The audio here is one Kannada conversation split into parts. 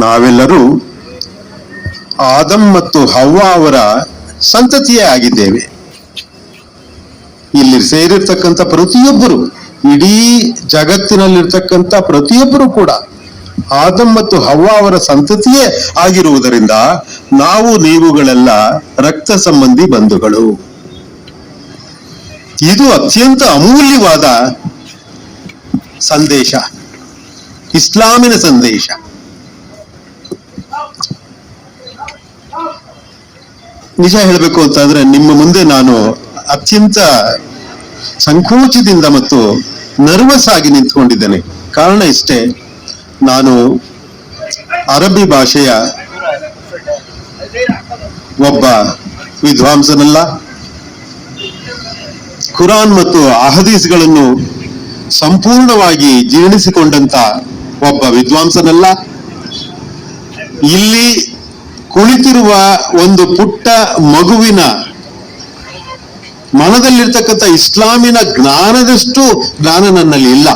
ನಾವೆಲ್ಲರೂ ಆದಮ್ ಮತ್ತು ಹವ್ವ ಅವರ ಸಂತತಿಯೇ ಆಗಿದ್ದೇವೆ. ಇಲ್ಲಿ ಸೇರಿರ್ತಕ್ಕಂಥ ಪ್ರತಿಯೊಬ್ಬರು, ಇಡೀ ಜಗತ್ತಿನಲ್ಲಿರ್ತಕ್ಕಂಥ ಪ್ರತಿಯೊಬ್ಬರು ಕೂಡ ಆದಮ್ ಮತ್ತು ಹವ್ವ ಅವರ ಸಂತತಿಯೇ ಆಗಿರುವುದರಿಂದ ನಾವು ನೀವುಗಳೆಲ್ಲ ರಕ್ತ ಸಂಬಂಧಿ ಬಂಧುಗಳು. ಇದು ಅತ್ಯಂತ ಅಮೂಲ್ಯವಾದ ಸಂದೇಶ, ಇಸ್ಲಾಮಿನ ಸಂದೇಶ. ನಿಜ ಹೇಳಬೇಕು ಅಂತಾದ್ರೆ ನಿಮ್ಮ ಮುಂದೆ ನಾನು ಅತ್ಯಂತ ಸಂಕೋಚದಿಂದ ಮತ್ತು ನರ್ವಸ್ ಆಗಿ ನಿಂತ್ಕೊಂಡಿದ್ದೇನೆ. ಕಾರಣ ಇಷ್ಟೇ, ನಾನು ಅರಬ್ಬಿ ಭಾಷೆಯ ಒಬ್ಬ ವಿದ್ವಾಂಸನಲ್ಲ, ಕುರಾನ್ ಮತ್ತು ಅಹದೀಸ್ಗಳನ್ನು ಸಂಪೂರ್ಣವಾಗಿ ಜೀರ್ಣಿಸಿಕೊಂಡಂತ ಒಬ್ಬ ವಿದ್ವಾಂಸನಲ್ಲ. ಇಲ್ಲಿ ಕುಳಿತಿರುವ ಒಂದು ಪುಟ್ಟ ಮಗುವಿನ ಮನದಲ್ಲಿರ್ತಕ್ಕಂಥ ಇಸ್ಲಾಮಿನ ಜ್ಞಾನದಷ್ಟು ಜ್ಞಾನ ನನ್ನಲ್ಲಿ ಇಲ್ಲ.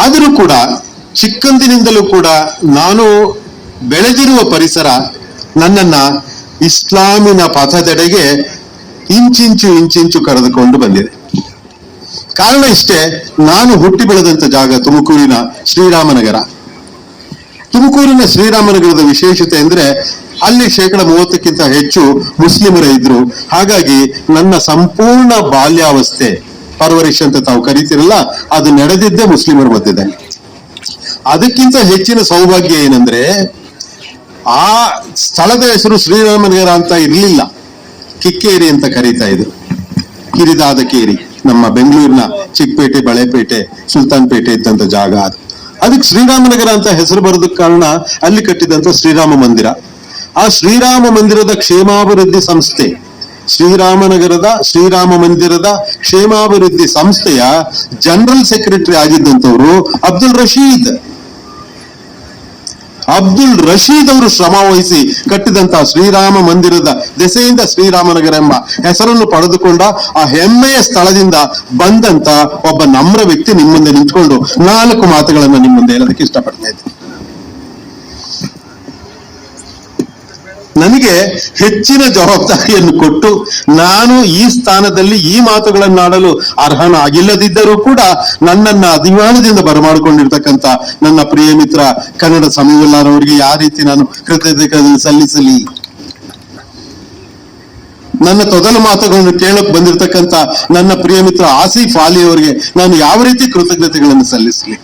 ಆದರೂ ಕೂಡ ಚಿಕ್ಕಂದಿನಿಂದಲೂ ಕೂಡ ನಾನು ಬೆಳೆದಿರುವ ಪರಿಸರ ನನ್ನನ್ನ ಇಸ್ಲಾಮಿನ ಪಥದೆಡೆಗೆ ಇಂಚಿಂಚು ಕರೆದುಕೊಂಡು ಬಂದಿದೆ. ಕಾರಣ ಇಷ್ಟೇ, ನಾನು ಹುಟ್ಟಿ ಬೆಳೆದಂತ ಜಾಗ ತುಮಕೂರಿನ ಶ್ರೀರಾಮನಗರ. ತುಮಕೂರಿನ ಶ್ರೀರಾಮನಗರದ ವಿಶೇಷತೆ ಅಂದ್ರೆ ಅಲ್ಲಿ 30% ಹೆಚ್ಚು ಮುಸ್ಲಿಮರ ಇದ್ರು. ಹಾಗಾಗಿ ನನ್ನ ಸಂಪೂರ್ಣ ಬಾಲ್ಯಾವಸ್ಥೆ, ಪರ್ವರಿಶ್ ಅಂತ ತಾವು ಕರೀತಿರಲ್ಲ, ಅದು ನಡೆದಿದ್ದೇ ಮುಸ್ಲಿಮರ ಮಧ್ಯದಲ್ಲಿ. ಅದಕ್ಕಿಂತ ಹೆಚ್ಚಿನ ಸೌಭಾಗ್ಯ ಏನಂದ್ರೆ, ಆ ಸ್ಥಳದ ಹೆಸರು ಶ್ರೀರಾಮನಗರ ಅಂತ ಇರಲಿಲ್ಲ, ಕಿಕ್ಕೇರಿ ಅಂತ ಕರೀತಾ ಇದ್ರು. ಕಿರಿದಾದ ಕೇರಿ, ನಮ್ಮ ಬೆಂಗಳೂರಿನ ಚಿಕ್ಕಪೇಟೆ, ಬಳೆಪೇಟೆ, ಸುಲ್ತಾನ್ಪೇಟೆ ಇದ್ದಂತ ಜಾಗ ಅದು. ಅದಕ್ಕೆ ಶ್ರೀರಾಮನಗರ ಅಂತ ಹೆಸರು ಬರೋದಕ್ಕೆ ಕಾರಣ ಅಲ್ಲಿ ಕಟ್ಟಿದಂತ ಶ್ರೀರಾಮ ಮಂದಿರ. ಆ ಶ್ರೀರಾಮ ಮಂದಿರದ ಕ್ಷೇಮಾಭಿವೃದ್ಧಿ ಸಂಸ್ಥೆ, ಶ್ರೀರಾಮನಗರದ ಶ್ರೀರಾಮ ಮಂದಿರದ ಕ್ಷೇಮಾಭಿವೃದ್ಧಿ ಸಂಸ್ಥೆಯ ಜನರಲ್ ಸೆಕ್ರೆಟರಿ ಆಗಿದ್ದಂಥವ್ರು ಅಬ್ದುಲ್ ರಶೀದ್ ಅವರು ಶ್ರಮ ವಹಿಸಿ ಕಟ್ಟಿದಂತಹ ಶ್ರೀರಾಮ ಮಂದಿರದ ದೆಸೆಯಿಂದ ಶ್ರೀರಾಮನಗರ ಎಂಬ ಹೆಸರನ್ನು ಪಡೆದುಕೊಂಡ ಆ ಹೆಮ್ಮೆಯ ಸ್ಥಳದಿಂದ ಬಂದಂತ ಒಬ್ಬ ನಮ್ರ ವ್ಯಕ್ತಿ ನಿಮ್ಮ ಮುಂದೆ ನಿಂತ್ಕೊಂಡು 4 ಮಾತುಗಳನ್ನು ನಿಮ್ಮ ಮುಂದೆ ಹೇಳೋದಕ್ಕೆ ಇಷ್ಟಪಡ್ತಾ ಇದ್ದೀನಿ. ನನಗೆ ಹೆಚ್ಚಿನ ಜವಾಬ್ದಾರಿಯನ್ನು ಕೊಟ್ಟು ನಾನು ಈ ಸ್ಥಾನದಲ್ಲಿ ಈ ಮಾತುಗಳನ್ನಾಡಲು ಅರ್ಹನಾಗಿಲ್ಲದಿದ್ದರೂ ಕೂಡ ನನ್ನನ್ನ ಅಭಿಮಾನದಿಂದ ಬರಮಾಡಿಕೊಂಡಿರ್ತಕ್ಕಂಥ ನನ್ನ ಪ್ರಿಯ ಮಿತ್ರ ಕನ್ನಡ ಸಮೀವುಲ್ಲಾರವರಿಗೆ ಯಾವ ರೀತಿ ನಾನು ಕೃತಜ್ಞತೆಗಳನ್ನು ಸಲ್ಲಿಸಲಿ? ನನ್ನ ತೊದಲ ಮಾತುಗಳನ್ನು ಕೇಳಕ್ ಬಂದಿರತಕ್ಕಂಥ ನನ್ನ ಪ್ರಿಯ ಮಿತ್ರ ಆಸಿಫ್ ಅಲಿ ಅವರಿಗೆ ನಾನು ಯಾವ ರೀತಿ ಕೃತಜ್ಞತೆಗಳನ್ನು ಸಲ್ಲಿಸಲಿ?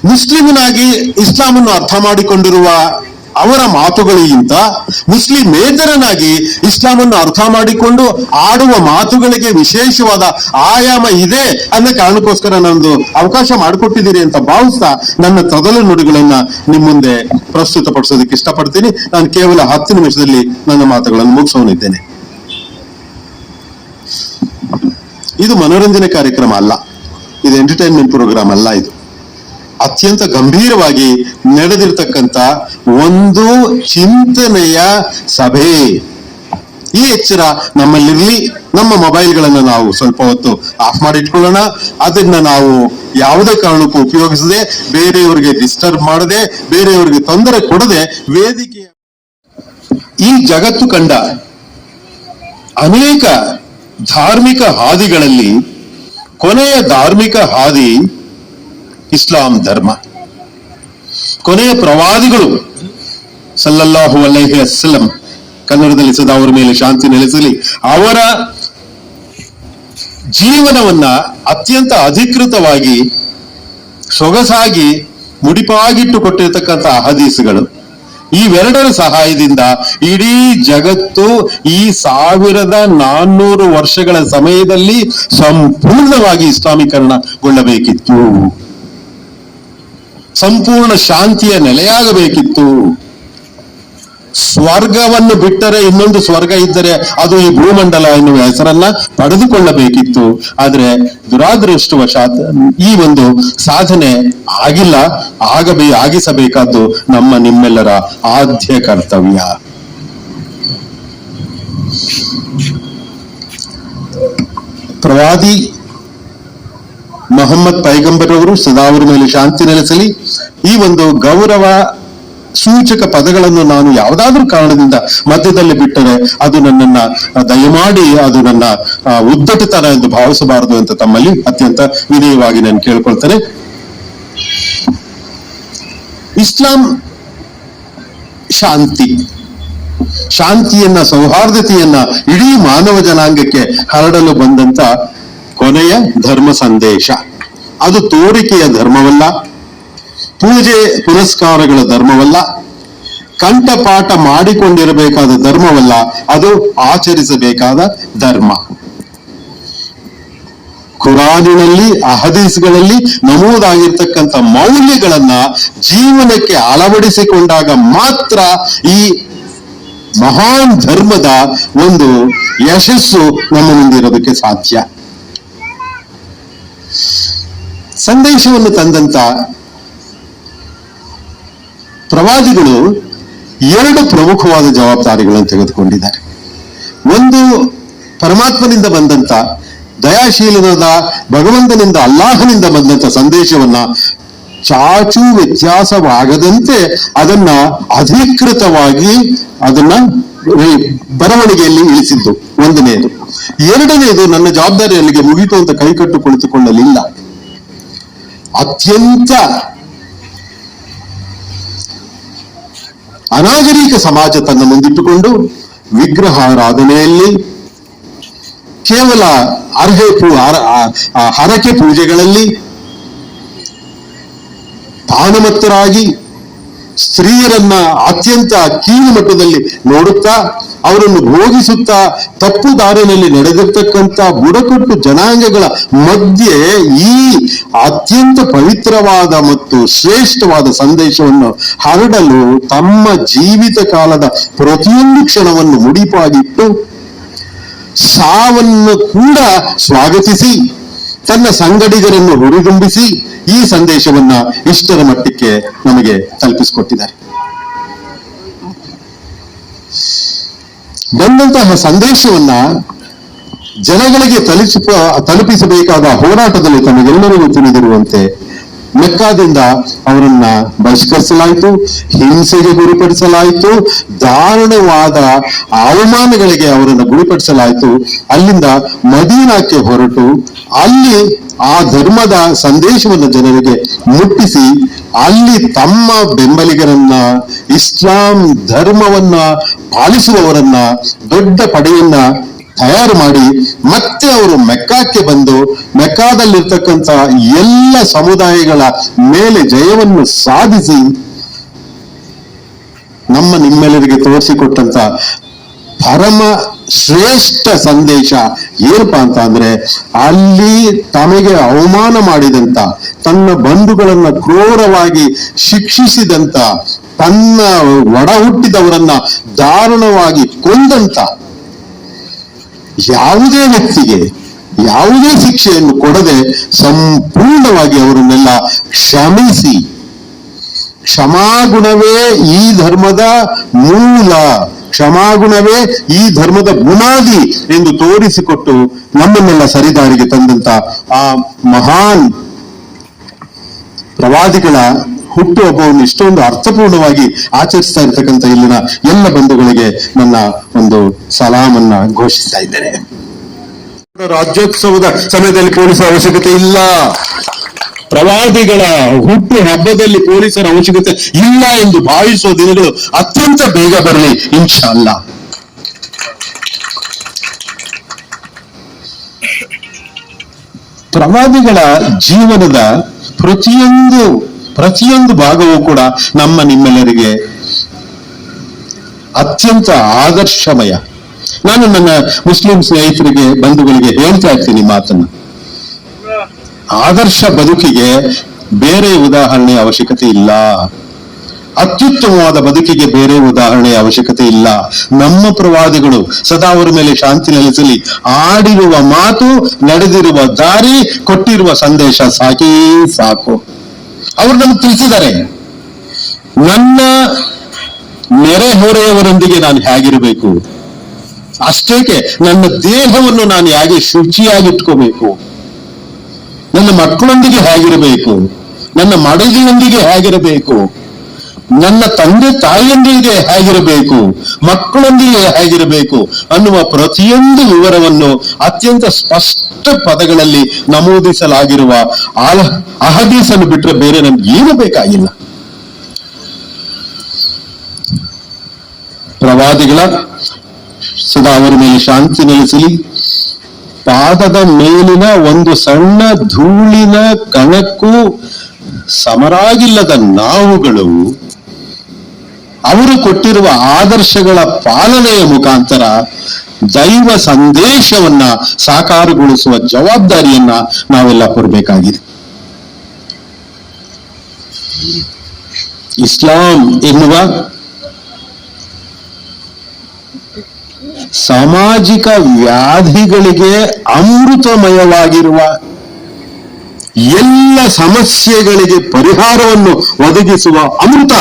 ಮುಸ್ಲಿಮನಾಗಿ ಇಸ್ಲಾಮನ್ನು ಅರ್ಥ ಮಾಡಿಕೊಂಡಿರುವ ಅವರ ಮಾತುಗಳಿಗಿಂತ ಮುಸ್ಲಿಮೇತರನಾಗಿ ಇಸ್ಲಾಮನ್ನು ಅರ್ಥ ಮಾಡಿಕೊಂಡು ಆಡುವ ಮಾತುಗಳಿಗೆ ವಿಶೇಷವಾದ ಆಯಾಮ ಇದೆ ಅನ್ನೋ ಕಾರಣಕ್ಕೋಸ್ಕರ ನಂದು ಅವಕಾಶ ಮಾಡಿಕೊಟ್ಟಿದ್ದೀರಿ ಅಂತ ಭಾವಿಸ್ತಾ ನನ್ನ ತೊದಲ ನುಡಿಗಳನ್ನ ನಿಮ್ಮ ಮುಂದೆ ಪ್ರಸ್ತುತಪಡಿಸೋದಕ್ಕೆ ಇಷ್ಟಪಡ್ತೀನಿ. ನಾನು ಕೇವಲ 10 ನಿಮಿಷದಲ್ಲಿ ನನ್ನ ಮಾತುಗಳನ್ನು ಮುಗಿಸೋನಿದ್ದೇನೆ. ಇದು ಮನೋರಂಜನೆ ಕಾರ್ಯಕ್ರಮ ಅಲ್ಲ, ಇದು ಎಂಟರ್ಟೈನ್ಮೆಂಟ್ ಪ್ರೋಗ್ರಾಮ್ ಅಲ್ಲ. ಇದು ಅತ್ಯಂತ ಗಂಭೀರವಾಗಿ ನಡೆದಿರ್ತಕ್ಕಂಥ ಒಂದು ಚಿಂತನೆಯ ಸಭೆ. ಈ ಎಚ್ಚರ ನಮ್ಮಲ್ಲಿರ್ಲಿ. ನಮ್ಮ ಮೊಬೈಲ್ಗಳನ್ನು ನಾವು ಸ್ವಲ್ಪ ಹೊತ್ತು ಆಫ್ ಮಾಡಿಟ್ಕೊಳ್ಳೋಣ. ಅದನ್ನ ನಾವು ಯಾವುದೇ ಕಾರಣಕ್ಕೂ ಉಪಯೋಗಿಸದೆ, ಬೇರೆಯವರಿಗೆ ಡಿಸ್ಟರ್ಬ್ ಮಾಡದೆ, ಬೇರೆಯವರಿಗೆ ತೊಂದರೆ ಕೊಡದೆ, ವೇದಿಕೆಯ ಈ ಜಗತ್ತು ಕಂಡ ಅನೇಕ ಧಾರ್ಮಿಕ ಹಾದಿಗಳಲ್ಲಿ ಕೊನೆಯ ಧಾರ್ಮಿಕ ಹಾದಿ ಇಸ್ಲಾಂ ಧರ್ಮ. ಕೊನೆಯ ಪ್ರವಾದಿಗಳು ಸಲ್ಲಲ್ಲಾಹು ಅಲೈಹಿ ವಸಲ್ಲಂ, ಕನ್ನಡದಲ್ಲಿ ಸದಾ ಅವರ ಮೇಲೆ ಶಾಂತಿ ನೆಲೆಸಲಿ, ಅವರ ಜೀವನವನ್ನ ಅತ್ಯಂತ ಅಧಿಕೃತವಾಗಿ ಸೊಗಸಾಗಿ ಮುಡಿಪಾಗಿಟ್ಟು ಕೊಟ್ಟಿರತಕ್ಕಂಥ ಹದೀಸುಗಳು, ಇವೆರಡರ ಸಹಾಯದಿಂದ ಇಡೀ ಜಗತ್ತು ಈ 1400 ವರ್ಷಗಳ ಸಮಯದಲ್ಲಿ ಸಂಪೂರ್ಣವಾಗಿ ಇಸ್ಲಾಮೀಕರಣಗೊಳ್ಳಬೇಕಿತ್ತು. ಸಂಪೂರ್ಣ ಶಾಂತಿಯ ನೆಲೆಯಾಗಬೇಕಿತ್ತು. ಸ್ವರ್ಗವನ್ನು ಬಿಟ್ಟರೆ ಇನ್ನೊಂದು ಸ್ವರ್ಗ ಇದ್ದರೆ ಅದು ಈ ಭೂಮಂಡಲ ಎನ್ನುವ ಹೆಸರನ್ನ ಪಡೆದುಕೊಳ್ಳಬೇಕಿತ್ತು. ಆದ್ರೆ ದುರಾದೃಷ್ಟವಶಾತ್ ಈ ಒಂದು ಸಾಧನೆ ಆಗಿಲ್ಲ. ಆಗಿಸಬೇಕಾದ್ದು ನಮ್ಮ ನಿಮ್ಮೆಲ್ಲರ ಆದ್ಯ ಕರ್ತವ್ಯ. ಪ್ರವಾದಿ ಮೊಹಮ್ಮದ್ ಪೈಗಂಬರ್ ಅವರು ಸದಾ ಅವರ ಮೇಲೆ ಶಾಂತಿ ನೆಲೆಸಲಿ, ಈ ಒಂದು ಗೌರವ ಸೂಚಕ ಪದಗಳನ್ನು ನಾನು ಯಾವುದಾದ್ರೂ ಕಾರಣದಿಂದ ಮಧ್ಯದಲ್ಲಿ ಬಿಟ್ಟರೆ ಅದು ನನ್ನನ್ನ ದಯಮಾಡಿ ಅದು ನನ್ನ ಉದ್ದಟತನ ಎಂದು ಭಾವಿಸಬಾರದು ಅಂತ ತಮ್ಮಲ್ಲಿ ಅತ್ಯಂತ ವಿನಯವಾಗಿ ನಾನು ಕೇಳ್ಕೊಳ್ತೇನೆ. ಇಸ್ಲಾಂ ಶಾಂತಿಯನ್ನ, ಸೌಹಾರ್ದತೆಯನ್ನ ಇಡೀ ಮಾನವ ಜನಾಂಗಕ್ಕೆ ಹರಡಲು ಬಂದಂತ ಕೊನೆಯ ಧರ್ಮ ಸಂದೇಶ. ಅದು ತೋರಿಕೆಯ ಧರ್ಮವಲ್ಲ, ಪೂಜೆ ಪುರಸ್ಕಾರಗಳ ಧರ್ಮವಲ್ಲ, ಕಂಠಪಾಠ ಮಾಡಿಕೊಂಡಿರಬೇಕಾದ ಧರ್ಮವಲ್ಲ, ಅದು ಆಚರಿಸಬೇಕಾದ ಧರ್ಮ. ಕುರಾನಿನಲ್ಲಿ, ಅಹದೀಸ್ಗಳಲ್ಲಿ ನಮೂದಾಗಿರ್ತಕ್ಕಂಥ ಮೌಲ್ಯಗಳನ್ನ ಜೀವನಕ್ಕೆ ಅಳವಡಿಸಿಕೊಂಡಾಗ ಮಾತ್ರ ಈ ಮಹಾನ್ ಧರ್ಮದ ಒಂದು ಯಶಸ್ಸು ನಮ್ಮ ಮುಂದಿರೋದಕ್ಕೆ ಸಾಧ್ಯ. ಸಂದೇಶವನ್ನು ತಂದಂತ ಪ್ರವಾದಿಗಳು ಎರಡು ಪ್ರಮುಖವಾದ ಜವಾಬ್ದಾರಿಗಳನ್ನು ತೆಗೆದುಕೊಂಡಿದ್ದಾರೆ. ಒಂದು, ಪರಮಾತ್ಮನಿಂದ ಬಂದಂತ ದಯಾಶೀಲನಾದ ಭಗವಂತನಿಂದ, ಅಲ್ಲಾಹನಿಂದ ಬಂದಂತ ಸಂದೇಶವನ್ನ ಚಾಚು ವ್ಯತ್ಯಾಸವಾಗದಂತೆ ಅದನ್ನ ಅಧಿಕೃತವಾಗಿ ಅದನ್ನ ಬರವಣಿಗೆಯಲ್ಲಿ ಇಳಿಸಿದ್ದು ಒಂದನೇದು. ಎರಡನೇದು, ನನ್ನ ಜವಾಬ್ದಾರಿ ಅಲ್ಲಿಗೆ ಮುಗಿತು ಅಂತ ಕೈಕಟ್ಟು ಕುಳಿತುಕೊಳ್ಳಲಿಲ್ಲ. ಅತ್ಯಂತ ಅನಾಗರಿಕ ಸಮಾಜ ತನ್ನ ಮುಂದಿಟ್ಟುಕೊಂಡು ವಿಗ್ರಹಾರಾಧನೆಯಲ್ಲಿ, ಕೇವಲ ಹರಕೆ ಪೂಜೆಗಳಲ್ಲಿ ಪಾನಮತ್ತರಾಗಿ ಸ್ತ್ರೀಯರನ್ನ ಅತ್ಯಂತ ಕೀಳು ಮಟ್ಟದಲ್ಲಿ ನೋಡುತ್ತಾ, ಅವರನ್ನು ಭೋಗಿಸುತ್ತಾ, ತಪ್ಪು ದಾರಿನಲ್ಲಿ ನಡೆದಿರ್ತಕ್ಕಂಥ ಬುಡಕಟ್ಟು ಜನಾಂಗಗಳ ಮಧ್ಯೆ ಈ ಅತ್ಯಂತ ಪವಿತ್ರವಾದ ಮತ್ತು ಶ್ರೇಷ್ಠವಾದ ಸಂದೇಶವನ್ನು ಹರಡಲು ತಮ್ಮ ಜೀವಿತ ಕಾಲದ ಪ್ರತಿಯೊಂದು ಕ್ಷಣವನ್ನು ಮುಡಿಪಾಗಿಟ್ಟು ಸಾವನ್ನು ಕೂಡ ಸ್ವಾಗತಿಸಿ ತನ್ನ ಸಂಗಡಿಗರನ್ನು ಹುರಿದುಂಬಿಸಿ ಈ ಸಂದೇಶವನ್ನ ಇಷ್ಟರ ಮಟ್ಟಕ್ಕೆ ನಮಗೆ ತಲುಪಿಸಿಕೊಟ್ಟಿದ್ದಾರೆ. ಬಂದಂತಹ ಸಂದೇಶವನ್ನ ಜನಗಳಿಗೆ ತಲುಪಿಸಬೇಕಾದ ಹೋರಾಟದಲ್ಲಿ ತಮಗೆಲ್ಲರಿಗೂ ತಿಳಿದಿರುವಂತೆ ಮೆಕ್ಕಾದಿಂದ ಅವರನ್ನ ಬಹಿಷ್ಕರಿಸಲಾಯಿತು, ಹಿಂಸೆಗೆ ಗುರಿಪಡಿಸಲಾಯಿತು, ದಾರುಣವಾದ ಅವಮಾನಗಳಿಗೆ ಅವರನ್ನು ಗುರಿಪಡಿಸಲಾಯಿತು. ಅಲ್ಲಿಂದ ಮದೀನಾಕ್ಕೆ ಹೊರಟು ಅಲ್ಲಿ ಆ ಧರ್ಮದ ಸಂದೇಶವನ್ನು ಜನರಿಗೆ ಮುಟ್ಟಿಸಿ ಅಲ್ಲಿ ತಮ್ಮ ಬೆಂಬಲಿಗರನ್ನ, ಇಸ್ಲಾಂ ಧರ್ಮವನ್ನ ಪಾಲಿಸುವವರನ್ನ, ದೊಡ್ಡ ಪಡೆಯನ್ನ ತಯಾರು ಮಾಡಿ ಮತ್ತೆ ಅವರು ಮೆಕ್ಕಾಕ್ಕೆ ಬಂದು ಮೆಕ್ಕಾದಲ್ಲಿರ್ತಕ್ಕಂಥ ಎಲ್ಲ ಸಮುದಾಯಗಳ ಮೇಲೆ ಜಯವನ್ನು ಸಾಧಿಸಿ ನಿಮ್ಮೆಲ್ಲರಿಗೆ ತೋರಿಸಿಕೊಟ್ಟಂತ ಪರಮ ಶ್ರೇಷ್ಠ ಸಂದೇಶ ಏನಪ್ಪಾ ಅಂತ ಅಂದ್ರೆ, ಅಲ್ಲಿ ತಮಗೆ ಅವಮಾನ ಮಾಡಿದಂತ, ತನ್ನ ಬಂಧುಗಳನ್ನ ಕ್ರೂರವಾಗಿ ಶಿಕ್ಷಿಸಿದಂತ, ತನ್ನ ಒಡ ಹುಟ್ಟಿದವರನ್ನ ದಾರುಣವಾಗಿ ಕೊಂದಂತ ಯಾವುದೇ ವ್ಯಕ್ತಿಗೆ ಯಾವುದೇ ಶಿಕ್ಷೆಯನ್ನು ಕೊಡದೆ ಸಂಪೂರ್ಣವಾಗಿ ಅವರನ್ನೆಲ್ಲ ಕ್ಷಮಿಸಿ, ಕ್ಷಮಾಗುಣವೇ ಈ ಧರ್ಮದ ಮೂಲ, ಕ್ಷಮಾಗುಣವೇ ಈ ಧರ್ಮದ ಬುನಾದಿ ಎಂದು ತೋರಿಸಿಕೊಟ್ಟು ನಮ್ಮನ್ನೆಲ್ಲ ಸರಿದಾರಿಗೆ ತಂದಂತ ಆ ಮಹಾನ್ ಪ್ರವಾದಿಗಳ ಹುಟ್ಟುಹಬ್ಬವನ್ನು ಇಷ್ಟೊಂದು ಅರ್ಥಪೂರ್ಣವಾಗಿ ಆಚರಿಸ್ತಾ ಇರ್ತಕ್ಕಂಥ ಇಲ್ಲಿನ ಎಲ್ಲ ಬಂಧುಗಳಿಗೆ ನನ್ನ ಒಂದು ಸಲಾಮನ್ನ ಘೋಷಿಸ್ತಾ ಇದ್ದೇನೆ. ರಾಜ್ಯೋತ್ಸವದ ಸಮಯದಲ್ಲಿ ಪೊಲೀಸರ ಅವಶ್ಯಕತೆ ಇಲ್ಲ, ಪ್ರವಾದಿಗಳ ಹುಟ್ಟು ಹಬ್ಬದಲ್ಲಿ ಪೊಲೀಸರ ಅವಶ್ಯಕತೆ ಇಲ್ಲ ಎಂದು ಭಾವಿಸುವ ದಿನಗಳು ಅತ್ಯಂತ ಬೇಗ ಬರಲಿ ಇನ್ಶಾ ಅಲ್ಲಾ. ಪ್ರವಾದಿಗಳ ಜೀವನದ ಪ್ರತಿಯೊಂದು ಭಾಗವೂ ಕೂಡ ನಿಮ್ಮೆಲ್ಲರಿಗೆ ಅತ್ಯಂತ ಆದರ್ಶಮಯ. ನಾನು ನನ್ನ ಮುಸ್ಲಿಂ ಸ್ನೇಹಿತರಿಗೆ, ಬಂಧುಗಳಿಗೆ ಹೇಳ್ತಾ ಇರ್ತೀನಿ ಮಾತನ್ನ, ಆದರ್ಶ ಬದುಕಿಗೆ ಬೇರೆ ಉದಾಹರಣೆಯ ಅವಶ್ಯಕತೆ ಇಲ್ಲ, ಅತ್ಯುತ್ತಮವಾದ ಬದುಕಿಗೆ ಬೇರೆ ಉದಾಹರಣೆಯ ಅವಶ್ಯಕತೆ ಇಲ್ಲ. ನಮ್ಮ ಪ್ರವಾದಿಗಳು ಸದಾ ಅವರ ಮೇಲೆ ಶಾಂತಿ ನೆಲೆಸಲಿ ಆಡಿರುವ ಮಾತು, ನಡೆದಿರುವ ದಾರಿ, ಕೊಟ್ಟಿರುವ ಸಂದೇಶ ಸಾಕೇ ಸಾಕು. ಅವರು ನಮ್ಗೆ ತಿಳಿಸಿದ್ದಾರೆ, ನನ್ನ ನೆರೆಹೊರೆಯವರೊಂದಿಗೆ ನಾನು ಹೇಗಿರಬೇಕು, ಅಷ್ಟೇಕೆ ನನ್ನ ದೇಹವನ್ನು ನಾನು ಹೇಗೆ ಶುಚಿಯಾಗಿಟ್ಕೋಬೇಕು, ನನ್ನ ಮಕ್ಕಳೊಂದಿಗೆ ಹೇಗಿರಬೇಕು, ನನ್ನ ಮಡದಿಯೊಂದಿಗೆ ಹೇಗಿರಬೇಕು, ನನ್ನ ತಂದೆ ತಾಯಿಯೊಂದಿಗೆ ಹೇಗಿರಬೇಕು, ಮಕ್ಕಳೊಂದಿಗೆ ಹೇಗಿರಬೇಕು ಅನ್ನುವ ಪ್ರತಿಯೊಂದು ವಿವರವನ್ನು ಅತ್ಯಂತ ಸ್ಪಷ್ಟ ಪದಗಳಲ್ಲಿ ನಮೂದಿಸಲಾಗಿರುವ ಅಹದೀಸನ್ನು ಬಿಟ್ಟರೆ ಬೇರೆ ನಮ್ಗೆ ಏನು ಬೇಕಾಗಿಲ್ಲ. ಪ್ರವಾದಿಗಳ ಸದಾ ಅವರ ಮೇಲೆ ಶಾಂತಿ ನೆಲೆಸಲಿ. ಪಾದದ ಮೇಲಿನ ಒಂದು ಸಣ್ಣ ಧೂಳಿನ ಕಣಕ್ಕೂ ಸಮರಾಗಿಲ್ಲದ ನಾವುಗಳು ಅವರು ಕೊಟ್ಟಿರುವ ಆದರ್ಶಗಳ ಪಾಲನೆಯ ಮುಖಾಂತರ ದೈವ ಸಂದೇಶವನ್ನ ಸಾಕಾರಗೊಳಿಸುವ ಜವಾಬ್ದಾರಿಯನ್ನ ನಾವೆಲ್ಲ ಹೊರಬೇಕಾಗಿದೆ. ಇಸ್ಲಾಂ ಎನ್ನುವ ಸಾಮಾಜಿಕ ವ್ಯಾಧಿಗಳಿಗೆ ಅಮೃತಮಯವಾಗಿರುವ, ಎಲ್ಲ ಸಮಸ್ಯೆಗಳಿಗೆ ಪರಿಹಾರವನ್ನು ಒದಗಿಸುವ ಅಮೃತ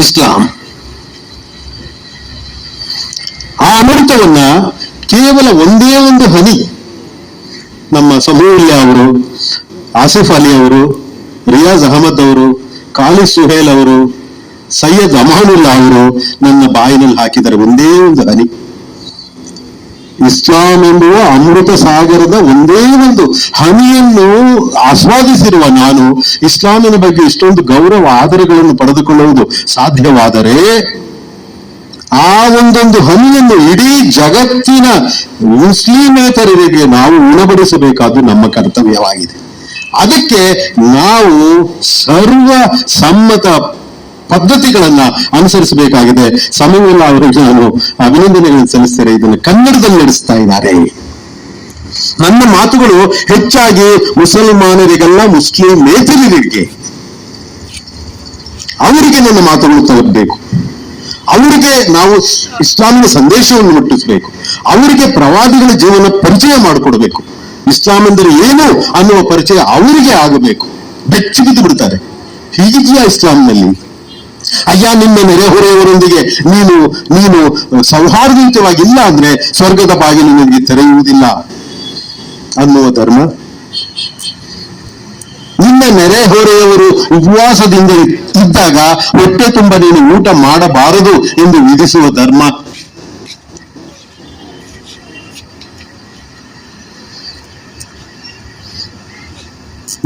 ಇಸ್ಲಾಂ. ಆ ಅಮೃತವನ್ನ ಕೇವಲ ಒಂದೇ ಒಂದು ಹನಿ ನಮ್ಮ ಸಮೂಲ್ಯ ಅವರು, ಆಸಿಫ್ ಅಲಿ ಅವರು, ರಿಯಾಜ್ ಅಹಮದ್ ಅವರು, ಖಾಲಿದ್ ಸುಹೇಲ್ ಅವರು, ಸೈಯದ್ ಅಮಾನುಲ್ಲಾ ಅವರು ನನ್ನ ಬಾಯಿನಲ್ಲಿ ಹಾಕಿದರೆ ಒಂದೇ ಒಂದು ಹನಿ. ಇಸ್ಲಾಂ ಎಂಬುವ ಅಮೃತ ಸಾಗರದ ಒಂದೇ ಒಂದು ಹನಿಯನ್ನು ಆಸ್ವಾದಿಸಿರುವ ನಾನು ಇಸ್ಲಾಮಿನ ಬಗ್ಗೆ ಇಷ್ಟೊಂದು ಗೌರವ ಆದರಗಳನ್ನು ಪಡೆದುಕೊಳ್ಳುವುದು ಸಾಧ್ಯವಾದರೆ ಆ ಒಂದೊಂದು ಹನಿಯನ್ನು ಇಡೀ ಜಗತ್ತಿನ ಮುಸ್ಲಿಮೇತರರಿಗೆ ನಾವು ಉಣಬಡಿಸಬೇಕಾದ್ದು ನಮ್ಮ ಕರ್ತವ್ಯವಾಗಿದೆ. ಅದಕ್ಕೆ ನಾವು ಸರ್ವ ಸಮ್ಮತ ಪದ್ಧತಿಗಳನ್ನ ಅನುಸರಿಸಬೇಕಾಗಿದೆ. ಸಮಯವಿಲ್ಲ ಅವರಿಗೆ ನಾನು ಅಭಿನಂದನೆಗಳನ್ನು ಸಲ್ಲಿಸ್ತೇನೆ. ಇದನ್ನು ಕನ್ನಡದಲ್ಲಿ ನಡೆಸ್ತಾ ಇದ್ದಾರೆ. ನನ್ನ ಮಾತುಗಳು ಹೆಚ್ಚಾಗಿ ಮುಸಲ್ಮಾನರಿಗೆಲ್ಲ, ಮುಸ್ಲಿಮೇತರರಿಗೆ ಅವರಿಗೆ ನನ್ನ ಮಾತುಗಳು ತಲುಪಬೇಕು. ಅವರಿಗೆ ನಾವು ಇಸ್ಲಾಮಿನ ಸಂದೇಶವನ್ನು ಮುಟ್ಟಿಸಬೇಕು. ಅವರಿಗೆ ಪ್ರವಾದಿಗಳ ಜೀವನ ಪರಿಚಯ ಮಾಡಿಕೊಡ್ಬೇಕು. ಇಸ್ಲಾಂ ಅಂದರೆ ಏನು ಅನ್ನುವ ಪರಿಚಯ ಅವರಿಗೆ ಆಗಬೇಕು. ಬೆಚ್ಚಿ ಬಿದ್ದು ಬಿಡ್ತಾರೆ. ಹೀಗಿದೆಯಾ ಇಸ್ಲಾಂನಲ್ಲಿ? ಅಯ್ಯ, ನಿಮ್ಮ ನೆರೆಹೊರೆಯವರೊಂದಿಗೆ ನೀನು ಸೌಹಾರ್ದಯುತವಾಗಿಲ್ಲ ಅಂದ್ರೆ ಸ್ವರ್ಗದ ಬಾಗಿಲು ನಿನಗೆ ತೆರೆಯುವುದಿಲ್ಲ ಅನ್ನುವ ಧರ್ಮ. ನಿನ್ನ ನೆರೆಹೊರೆಯವರು ಉಪವಾಸದಿಂದ ಇದ್ದಾಗ ಹೊಟ್ಟೆ ತುಂಬ ನೀನು ಊಟ ಮಾಡಬಾರದು ಎಂದು ವಿಧಿಸುವ ಧರ್ಮ.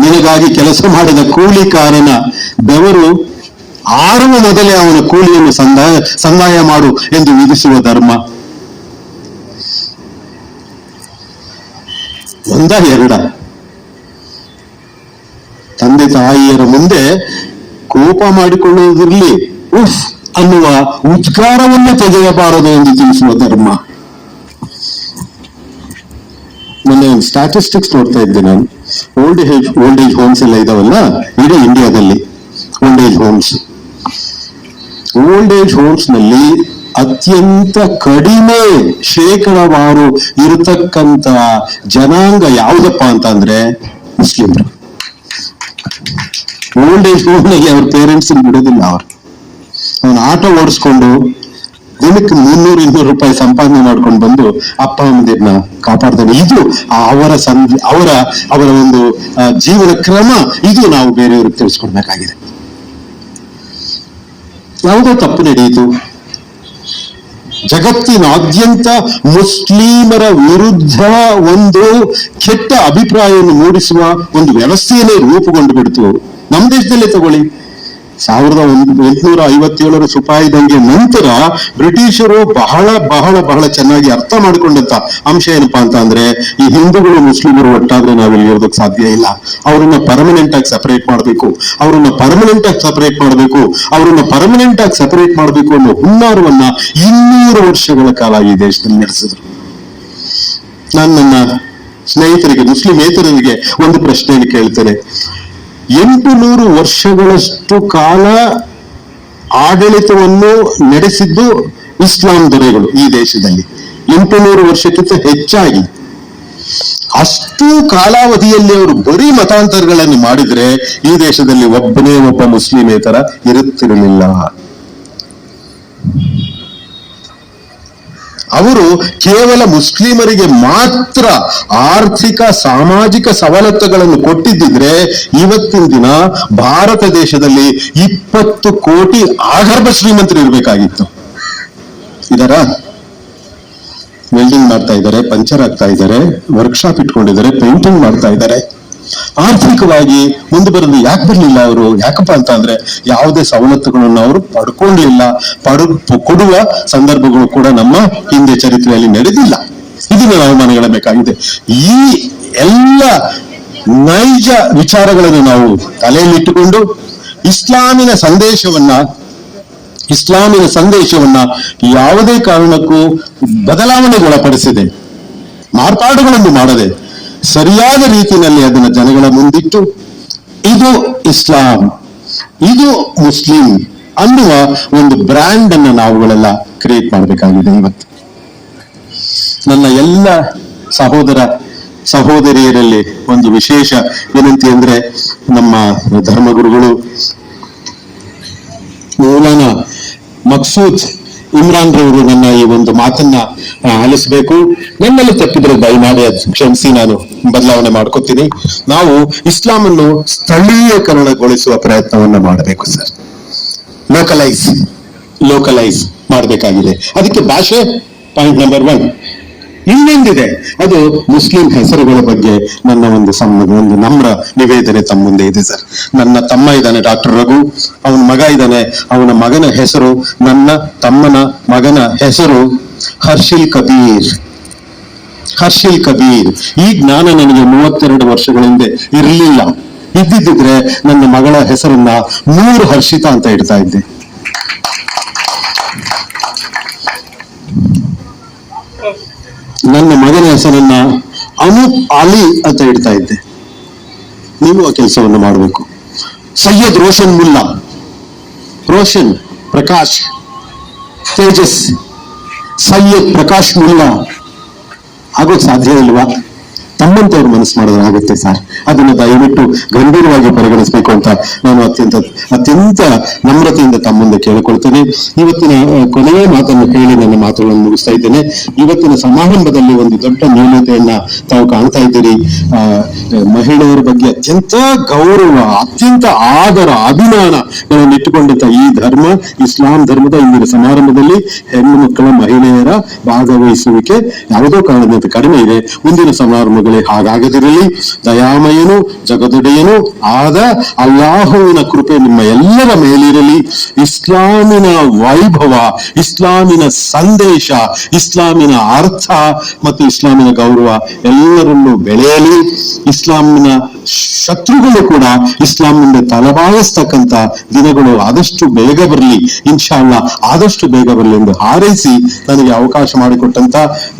ನಿನಗಾಗಿ ಕೆಲಸ ಮಾಡಿದ ಕೂಲಿಕಾರನ ಬೆವರು ಆರುವ ಮೊದಲೇ ಅವನ ಕೂಲಿಯನ್ನು ಸಂದಾಯ ಮಾಡು ಎಂದು ವಿಧಿಸುವ ಧರ್ಮ. ಒಂದ ಎರಡ? ತಂದೆ ತಾಯಿಯರ ಮುಂದೆ ಕೋಪ ಮಾಡಿಕೊಳ್ಳುವುದಿರಲಿ, ಉಫ್ ಅನ್ನುವ ಉದ್ಗಾರವನ್ನು ತೆಗೆಯಬಾರದು ಎಂದು ತಿಳಿಸುವ ಧರ್ಮ. ಮೊನ್ನೆ ಒಂದು ಸ್ಟ್ಯಾಟಿಸ್ಟಿಕ್ಸ್ ನೋಡ್ತಾ ಇದ್ದೆ ನಾನು. ಓಲ್ಡ್ ಏಜ್ ಹೋಮ್ಸ್ ಎಲ್ಲ ಇದಾವಲ್ಲ ಇಡೀ ಇಂಡಿಯಾದಲ್ಲಿ. ಓಲ್ಡ್ ಏಜ್ ಹೋಮ್ಸ್ ನಲ್ಲಿ ಅತ್ಯಂತ ಕಡಿಮೆ ಶೇಕಡವಾರು ಇರತಕ್ಕಂತ ಜನಾಂಗ ಯಾವುದಪ್ಪ ಅಂತ ಅಂದ್ರೆ ಮುಸ್ಲಿಮರು. ಓಲ್ಡ್ ಏಜ್ ಹೋಮ್ ನಲ್ಲಿ ಅವ್ರ ಪೇರೆಂಟ್ಸ್ ಬಿಡೋದಿಲ್ಲ. ಅವನು ಆಟೋ ಓಡಿಸ್ಕೊಂಡು ದಿನಕ್ಕೆ 300-200 ರೂಪಾಯಿ ಸಂಪಾದನೆ ಮಾಡ್ಕೊಂಡು ಬಂದು ಅಪ್ಪ ಅಮ್ಮದಿರ್ನ ಕಾಪಾಡ್ತಾನೆ. ಇದು ಅವರ ಒಂದು ಜೀವನ ಕ್ರಮ. ಇದು ನಾವು ಬೇರೆಯವ್ರಿಗೆ ತಿಳಿಸ್ಕೊಡ್ಬೇಕಾಗಿದೆ. ಯಾವುದೋ ತಪ್ಪು ನಡೆಯಿತು, ಜಗತ್ತಿನಾದ್ಯಂತ ಮುಸ್ಲಿಮರ ವಿರುದ್ಧ ಒಂದು ಕೆಟ್ಟ ಅಭಿಪ್ರಾಯವನ್ನು ಮೂಡಿಸುವ ಒಂದು ವ್ಯವಸ್ಥೆಯನ್ನೇ ರೂಪುಗೊಂಡು ಬಿಡ್ತು. ನಮ್ಮ ದೇಶದಲ್ಲೇ ತಗೊಳ್ಳಿ, 1857 ಸಿಪಾಯಿ ದಂಗೆ ನಂತರ ಬ್ರಿಟಿಷರು ಬಹಳ ಬಹಳ ಬಹಳ ಚೆನ್ನಾಗಿ ಅರ್ಥ ಮಾಡಿಕೊಂಡಂತ ಅಂಶ ಏನಪ್ಪಾ ಅಂತ ಅಂದ್ರೆ, ಈ ಹಿಂದೂಗಳು ಮುಸ್ಲಿಮರು ಒಟ್ಟಾದ್ರೆ ನಾವಿಲ್ಲಿ ಇರೋದಕ್ಕೆ ಸಾಧ್ಯ ಇಲ್ಲ. ಅವರನ್ನ ಪರ್ಮನೆಂಟ್ ಆಗಿ ಸಪರೇಟ್ ಮಾಡಬೇಕು, ಅವರನ್ನ ಪರ್ಮನೆಂಟ್ ಆಗಿ ಸಪರೇಟ್ ಮಾಡಬೇಕು ಅನ್ನೋ ಹುನ್ನಾರವನ್ನ 200 ವರ್ಷಗಳ ಕಾಲ ಈ ದೇಶದಲ್ಲಿ ನಡೆಸಿದ್ರು. ನಾನು ನನ್ನ ಸ್ನೇಹಿತರಿಗೆ, ಮುಸ್ಲಿಮೇತರರಿಗೆ ಒಂದು ಪ್ರಶ್ನೆಯನ್ನು ಕೇಳ್ತೇನೆ. 800 ವರ್ಷಗಳಷ್ಟು ಕಾಲ ಆಡಳಿತವನ್ನು ನಡೆಸಿದ್ದು ಇಸ್ಲಾಂ ದೊರೆಗಳು ಈ ದೇಶದಲ್ಲಿ. 800 ವರ್ಷಕ್ಕಿಂತ ಹೆಚ್ಚಾಗಿ. ಅಷ್ಟು ಕಾಲಾವಧಿಯಲ್ಲಿ ಅವರು ಬರೀ ಮತಾಂತರಗಳನ್ನು ಮಾಡಿದ್ರೆ ಈ ದೇಶದಲ್ಲಿ ಒಬ್ಬನೇ ಒಬ್ಬ ಮುಸ್ಲಿಮೇತರ ಇರುತ್ತಿರಲಿಲ್ಲ. ಅವರು ಕೇವಲ ಮುಸ್ಲಿಮರಿಗೆ ಮಾತ್ರ ಆರ್ಥಿಕ ಸಾಮಾಜಿಕ ಸವಲತ್ತುಗಳನ್ನು ಕೊಟ್ಟಿದ್ದಿದ್ರೆ ಇವತ್ತಿನ ದಿನ ಭಾರತ ದೇಶದಲ್ಲಿ 20 ಕೋಟಿ ಆಗರ್ಭ ಶ್ರೀಮಂತರು ಇರಬೇಕಾಗಿತ್ತು. ಇದರ ವೆಲ್ಡಿಂಗ್ ಮಾಡ್ತಾ ಇದ್ದಾರೆ, ಪಂಚರ್ ಆಗ್ತಾ ಇದ್ದಾರೆ, ವರ್ಕ್ಶಾಪ್ ಇಟ್ಕೊಂಡಿದ್ದಾರೆ, ಪೇಂಟಿಂಗ್ ಮಾಡ್ತಾ ಇದ್ದಾರೆ. ಆರ್ಥಿಕವಾಗಿ ಮುಂದೆ ಬರಲು ಯಾಕೆ ಬರಲಿಲ್ಲ ಅವರು? ಯಾಕಪ್ಪ ಅಂತ ಅಂದ್ರೆ ಯಾವುದೇ ಸವಲತ್ತುಗಳನ್ನು ಅವರು ಪಡ್ಕೊಳ್ಳಿಲ್ಲ, ಕೊಡುವ ಸಂದರ್ಭಗಳು ಕೂಡ ನಮ್ಮ ಹಿಂದೆ ಚರಿತ್ರೆಯಲ್ಲಿ ನಡೆದಿಲ್ಲ. ಇದನ್ನು ನಾವು ಮನಗಣಬೇಕಾಗಿದೆ. ಈ ಎಲ್ಲ ನೈಜ ವಿಚಾರಗಳನ್ನು ನಾವು ತಲೆಯಲ್ಲಿಟ್ಟುಕೊಂಡು ಇಸ್ಲಾಮಿನ ಸಂದೇಶವನ್ನ ಯಾವುದೇ ಕಾರಣಕ್ಕೂ ಬದಲಾವಣೆಗೊಳಪಡಿಸಿದೆ, ಮಾರ್ಪಾಡುಗಳನ್ನು ಮಾಡದೆ ಸರಿಯಾದ ರೀತಿಯಲ್ಲಿ ಅದನ್ನು ಜನಗಳ ಮುಂದಿಟ್ಟು ಇದು ಇಸ್ಲಾಂ, ಇದು ಮುಸ್ಲಿಂ ಅನ್ನುವ ಒಂದು ಬ್ರ್ಯಾಂಡ್ ಅನ್ನು ನಾವುಗಳೆಲ್ಲ ಕ್ರಿಯೇಟ್ ಮಾಡಬೇಕಾಗಿದೆ. ಇವತ್ತು ನನ್ನ ಎಲ್ಲ ಸಹೋದರ ಸಹೋದರಿಯರಲ್ಲಿ ಒಂದು ವಿಶೇಷ ವಿನಂತಿ ಅಂದ್ರೆ, ನಮ್ಮ ಧರ್ಮಗುರುಗಳು ಮೌಲಾನಾ ಮಕ್ಸೂದ್ ಇಮ್ರಾನ್ ರವರು ನನ್ನ ಈ ಒಂದು ಮಾತನ್ನ ಆಲಿಸಬೇಕು. ನನ್ನಲ್ಲಿ ತಪ್ಪಿದ್ರೆ ದಯಮಾಡಿ ಕ್ಷಮಿಸಿ, ನಾನು ಬದಲಾವಣೆ ಮಾಡ್ಕೊತೀನಿ. ನಾವು ಇಸ್ಲಾಂ ಅನ್ನು ಸ್ಥಳೀಯಕರಣಗೊಳಿಸುವ ಪ್ರಯತ್ನವನ್ನ ಮಾಡಬೇಕು ಸರ್. ಲೋಕಲೈಸ್ ಮಾಡಬೇಕಾಗಿದೆ. ಅದಕ್ಕೆ ಭಾಷೆ ಪಾಯಿಂಟ್ ನಂಬರ್ 1. ಇನ್ನೊಂದಿದೆ, ಅದು ಮುಸ್ಲಿಂ ಹೆಸರುಗಳ ಬಗ್ಗೆ ನನ್ನ ಒಂದು ನಮ್ರ ನಿವೇದನೆ ತಮ್ಮ ಮುಂದೆ ಇದೆ ಸರ್. ನನ್ನ ತಮ್ಮ ಇದ್ದಾನೆ ಡಾಕ್ಟರ್ ರಘು, ಅವನ ಮಗ ಇದ್ದಾನೆ, ಅವನ ಮಗನ ಹೆಸರು, ನನ್ನ ತಮ್ಮನ ಮಗನ ಹೆಸರು ಹರ್ಷಿಲ್ ಕಬೀರ್. ಈ ಜ್ಞಾನ ನನಗೆ 32 ವರ್ಷಗಳ ಹಿಂದೆ ಇರಲಿಲ್ಲ. ಇದ್ದಿದ್ರೆ ನನ್ನ ಮಗಳ ಹೆಸರನ್ನ 3 ಹರ್ಷಿತಾ ಅಂತ ಇಡ್ತಾ ಇದ್ದೆ. ನನ್ನ ಮಗನ ಹೆಸರನ್ನ ಅನೂಪ್ ಅಲಿ ಅಂತ ಇಡ್ತಾ ಇದ್ದೆ. ನೀವು ಆ ಕೆಲಸವನ್ನು ಮಾಡಬೇಕು. ಸೈಯದ್ ರೋಷನ್ ಮುಲ್ಲಾ, ರೋಷನ್ ಪ್ರಕಾಶ್ ತೇಜಸ್, ಸೈಯದ್ ಪ್ರಕಾಶ್ ಮುಲ್ಲಾ ಆಗೋಕ್ ಸಾಧ್ಯ ಇಲ್ವಾ? ತಮ್ಮಂತವ್ರು ಮನಸ್ಸು ಮಾಡಿದ್ರೆ ಆಗುತ್ತೆ ಸರ್. ಅದನ್ನು ದಯವಿಟ್ಟು ಗಂಭೀರವಾಗಿ ಪರಿಗಣಿಸಬೇಕು ಅಂತ ನಾನು ಅತ್ಯಂತ ನಮ್ರತೆಯಿಂದ ತಮ್ಮ ಮುಂದೆ ಕೇಳಿಕೊಳ್ತೇನೆ. ಇವತ್ತಿನ ಕೊನೆಯ ಮಾತನ್ನು ಹೇಳಿ ನನ್ನ ಮಾತುಗಳನ್ನು ಮುಗಿಸ್ತಾ ಇದ್ದೇನೆ. ಇವತ್ತಿನ ಸಮಾರಂಭದಲ್ಲಿ ಒಂದು ದೊಡ್ಡ ನ್ಯೂನತೆಯನ್ನ ತಾವು ಕಾಣ್ತಾ ಇದ್ದೀರಿ. ಮಹಿಳೆಯರ ಬಗ್ಗೆ ಅತ್ಯಂತ ಗೌರವ, ಅತ್ಯಂತ ಆದರ, ಅಭಿಮಾನಗಳನ್ನು ಇಟ್ಟುಕೊಂಡಂತ ಈ ಧರ್ಮ, ಇಸ್ಲಾಂ ಧರ್ಮದ ಇಂದಿನ ಸಮಾರಂಭದಲ್ಲಿ ಹೆಣ್ಣು ಮಕ್ಕಳ, ಮಹಿಳೆಯರ ಭಾಗವಹಿಸುವಿಕೆ ಯಾವುದೋ ಕಾರಣದಂತೆ ಕಡಿಮೆ ಇದೆ. ಮುಂದಿನ ಸಮಾರಂಭಗಳೇ ಹಾಗಾಗದಿರಲಿ. ದಯಾಮಯನು, ಜಗದೊಡೆಯನು ಆದ ಅಲ್ಲಾಹುವಿನ ಕೃಪೆ ನಿಮ್ಮ ಎಲ್ಲರ ಮೇಲಿರಲಿ. ಇಸ್ಲಾಮಿನ ವೈಭವ, ಇಸ್ಲಾಮಿನ ಸಂದೇಶ, ಇಸ್ಲಾಮಿನ ಅರ್ಥ ಮತ್ತು ಇಸ್ಲಾಮಿನ ಗೌರವ ಎಲ್ಲರನ್ನೂ ಬೆಳೆಯಲಿ. ಇಸ್ಲಾಮಿನ ಶತ್ರುಗಳು ಕೂಡ ಇಸ್ಲಾಂನಿಂದ ತಲೆಬಾಗಿಸ್ತಕ್ಕಂಥ ದಿನಗಳು ಆದಷ್ಟು ಬೇಗ ಬರಲಿ, ಇನ್ಶಾ ಅಲ್ಲಾ ಆದಷ್ಟು ಬೇಗ ಬರಲಿ ಎಂದು ಹಾರೈಸಿ ನನಗೆ ಅವಕಾಶ ಮಾಡಿಕೊಟ್ಟಂತ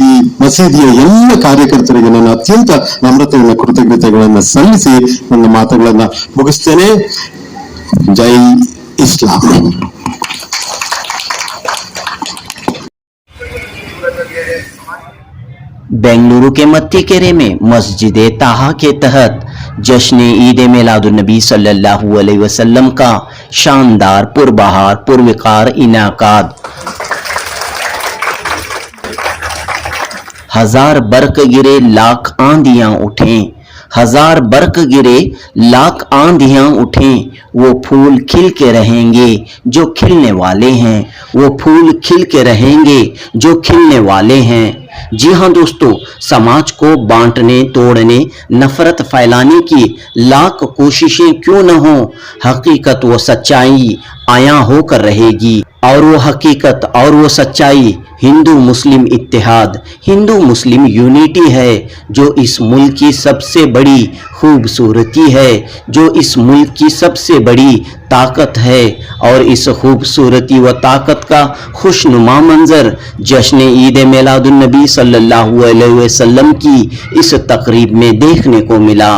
ಈ ಮಸೀದಿಯ ಎಲ್ಲ ಕಾರ್ಯಕರ್ತರಿಗೆ ನನ್ನ ಅತ್ಯಂತ ನಮ್ರತೆಯನ್ನು, ಕೃತಜ್ಞತೆಗಳನ್ನು ಸಲ್ಲಿಸಿ ನನ್ನ ಮಾತುಗಳನ್ನ ಮುಗಿಸ್ತೇನೆ. ಜೈ ಇಸ್ಲಾಂ. बेंगलुरु के मत्तीकेरे में मस्जिद ताहा के तहत जश्न ईद मिलादुन्नबी सल्लल्लाहु अलैहि वसल्लम का शानदार, पुरबहार, पुरविकार इनाकाद। हजार बर्क गिरे लाख आंधियां उठें, हजार बर्क गिरे लाख आंधियां उठें, वो फूल खिल के रहेंगे जो खिलने वाले हैं, वो फूल खिल के रहेंगे जो खिलने वाले हैं। जी हाँ दोस्तों, समाज को बांटने, तोड़ने, नफरत फैलाने की लाख कोशिशें क्यों न हो, हकीकत व सच्चाई आया होकर रहेगी। और वो हकीकत और वो सच्चाई हिंदू मुस्लिम इत्तेहाद, हिंदू मुस्लिम यूनिटी है, जो इस मुल्क की सबसे बड़ी खूबसूरती है, जो इस मुल्क की सबसे बड़ी ताकत है। और इस खूबसूरती व ताकत का खुशनुमा मंजर जश्न ईद मिलादुन्नबी सल्लल्लाहु अलैहि वसल्लम की इस तकरीब में देखने को मिला।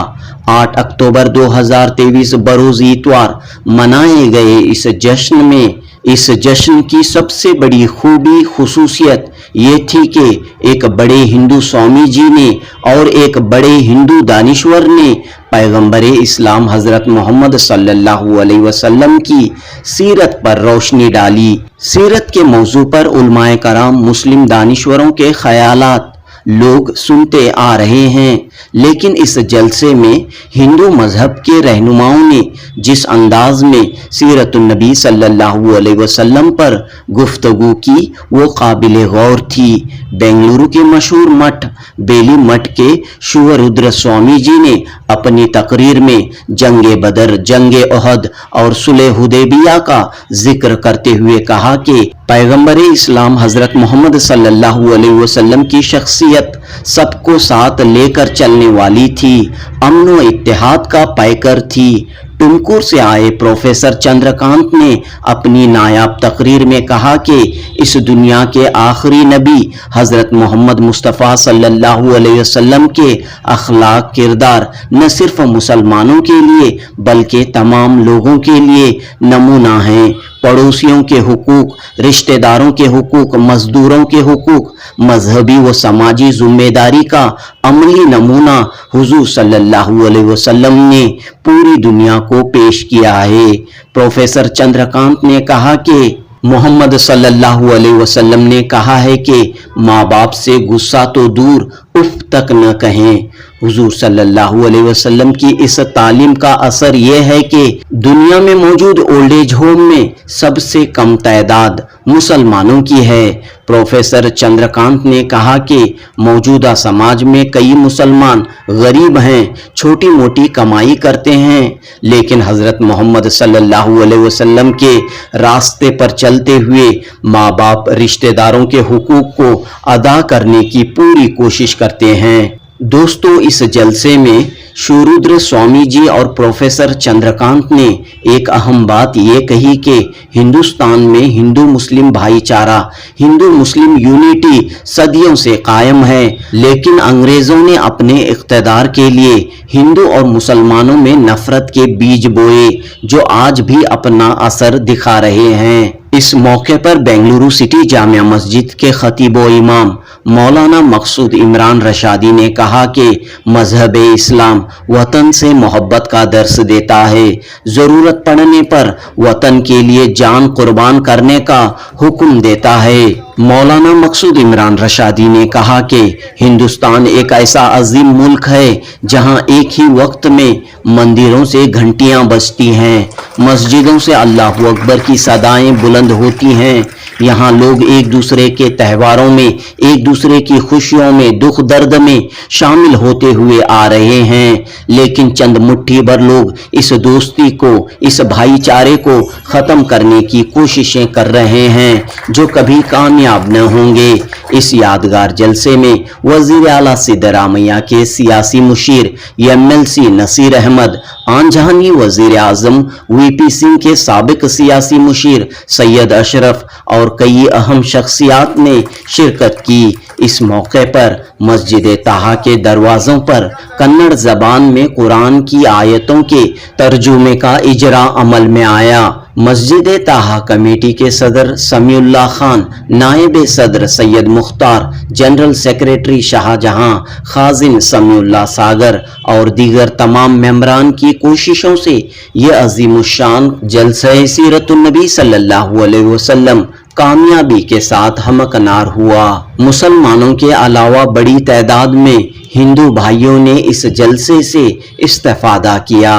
8 अक्टूबर 2023 बरोज इतवार मनाए गए इस जश्न में इस जश्न की सबसे बड़ी खूबी खुसूसियत ये थी कि एक बड़े हिंदू स्वामी जी ने और एक बड़े हिंदू दानिश्वर ने पैगंबर इस्लाम हजरत मोहम्मद सल्लल्लाहु अलैहि वसल्लम की सीरत पर रोशनी डाली। सीरत के मौजू पर उलमाए कराम मुस्लिम दानिश्वरों के ख्यालात लोग सुनते आ रहे हैं, लेकिन इस जलसे में हिंदू मजहब के रहनुमाओं ने जिस अंदाज में सीरतुन नबी सल्लल्लाहु अलैहि वसल्लम पर गुफ्तगू की वो काबिल गौर थी। बेंगलुरु के मशहूर मठ बेली मठ के शिवरुद्र स्वामी जी ने अपनी तकरीर में जंगे बदर, जंगे ओहद और सुलह हुदैबिया का जिक्र करते हुए कहा कि पैगंबर इस्लाम हजरत मोहम्मद सल्लल्लाहु अलैहि वसल्लम की शख्सियत सबको साथ लेकर चलने वाली थी, अमन व इत्तेहाद का पैकर थी। टुमकुर से आए प्रोफेसर चंद्रकांत ने अपनी नायाब तकरीर में कहा कि इस दुनिया के आखिरी नबी हजरत मोहम्मद मुस्तफ़ा सल्लल्लाहु अलैहि वसल्लम के अखलाक किरदार न सिर्फ मुसलमानों के लिए बल्कि तमाम लोगों के लिए नमूना हैं। पड़ोसियों के हुकूक, रिश्तेदारों के हुकूक, मजदूरों के हुकूक, मजहबी व समाजी जिम्मेदारी का अमली नमूना हुजूर सल्लल्लाहु अलैहि वसल्लम ने पूरी दुनिया को पेश किया है। प्रोफेसर चंद्रकांत ने कहा कि मोहम्मद सल्लल्लाहु अलैहि वसल्लम ने कहा है कि माँ बाप से गुस्सा तो दूर उफ तक न कहें। हुजूर सल्लल्लाहु अलैहि वसल्लम की इस तालीम का असर यह है कि दुनिया में मौजूद ओल्ड एज होम में सबसे कम तादाद मुसलमानों की है। प्रोफेसर चंद्रकांत ने कहा कि मौजूदा समाज में कई मुसलमान गरीब हैं, छोटी मोटी कमाई करते हैं, लेकिन हजरत मोहम्मद सल्लल्लाहु अलैहि वसल्लम के रास्ते पर चलते हुए माँ बाप, रिश्तेदारों के हुकूक को अदा करने की पूरी कोशिश करते हैं। दोस्तों, इस जलसे में शिवरुद्र स्वामी जी और प्रोफेसर चंद्रकांत ने एक अहम बात ये कही कि हिंदुस्तान में हिंदू मुस्लिम भाईचारा, हिंदू मुस्लिम यूनिटी सदियों से कायम है, लेकिन अंग्रेजों ने अपने इख्तिदार के लिए हिंदू और मुसलमानों में नफरत के बीज बोए जो आज भी अपना असर दिखा रहे हैं। इस मौके पर बेंगलुरु सिटी जामिया मस्जिद के खतीब व इमाम मौलाना मकसूद इमरान रशादी ने कहा कि मजहब इस्लाम वतन से मोहब्बत का दर्स देता है, जरूरत पड़ने पर वतन के लिए जान कुर्बान करने का हुक्म देता है। मौलाना मकसूद इमरान रशादी ने कहा कि हिंदुस्तान एक ऐसा अजीम मुल्क है जहां एक ही वक्त में मंदिरों से घंटियां बजती हैं, मस्जिदों से अल्लाहू अकबर की सदाएं बुलंद होती हैं। यहाँ लोग एक दूसरे के त्योहारों में, एक दूसरे की खुशियों में, दुख दर्द में शामिल होते हुए आ रहे हैं, लेकिन चंद मुट्ठी भर लोग इस दोस्ती को, इस भाईचारे को खत्म करने की कोशिशें कर रहे हैं जो कभी कामयाब न होंगे। इस यादगार जलसे में वजीर आला सिद्धरामैया के सियासी मुशीर MLC नसीर अहमद, आनजहानी वजीर आजम VP सिंह के साबिक सियासी मुशीर सैयद अशरफ और कई अहम शख्सियात ने शिरकत की। इस मौके पर मस्जिद ताहा के दरवाजों पर कन्नड़ जबान में कुरान की आयतों के तर्जुमे का इजरा अमल में आया। मस्जिद ताहा कमेटी के सदर समीउल्लाह खान, नायब सदर सैयद मुख्तार, जनरल सेक्रेटरी शाहजहां, खाजिन समीउल्लाह सागर और दीगर तमाम मेंबरान की कोशिशों से ये अजीमुशान जलसा सीरतुन नबी सल्लल्लाहु अलैहि वसल्लम कामयाबी के साथ हमकनार हुआ। मुसलमानों के अलावा बड़ी तादाद में हिंदू भाइयों ने इस जलसे से इस्तेफादा किया।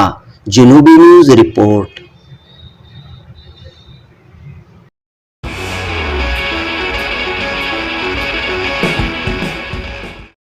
जनूबी न्यूज़ रिपोर्ट।